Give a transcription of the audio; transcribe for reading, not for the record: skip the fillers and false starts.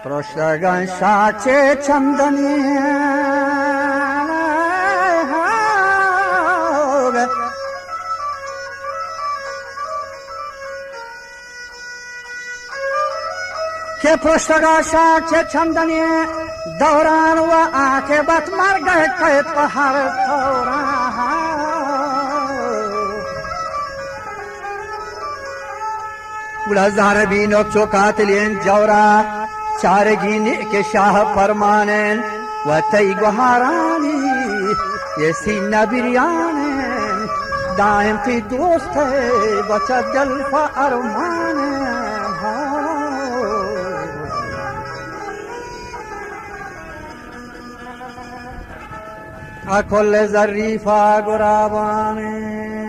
پرشتگان شاچه چندنی که پرشتگان شاچه چندنی دوران و عاقبت مرگ که په هر دوران गुलाजार बीनो चो कातलियन जौरा चारगी ने के शाह फरमानन वतई गुहारानी ये सीना बिरियाने दायम की दोस्त है बचा दिल फा अरमान अकुल जरीफा गुराबाने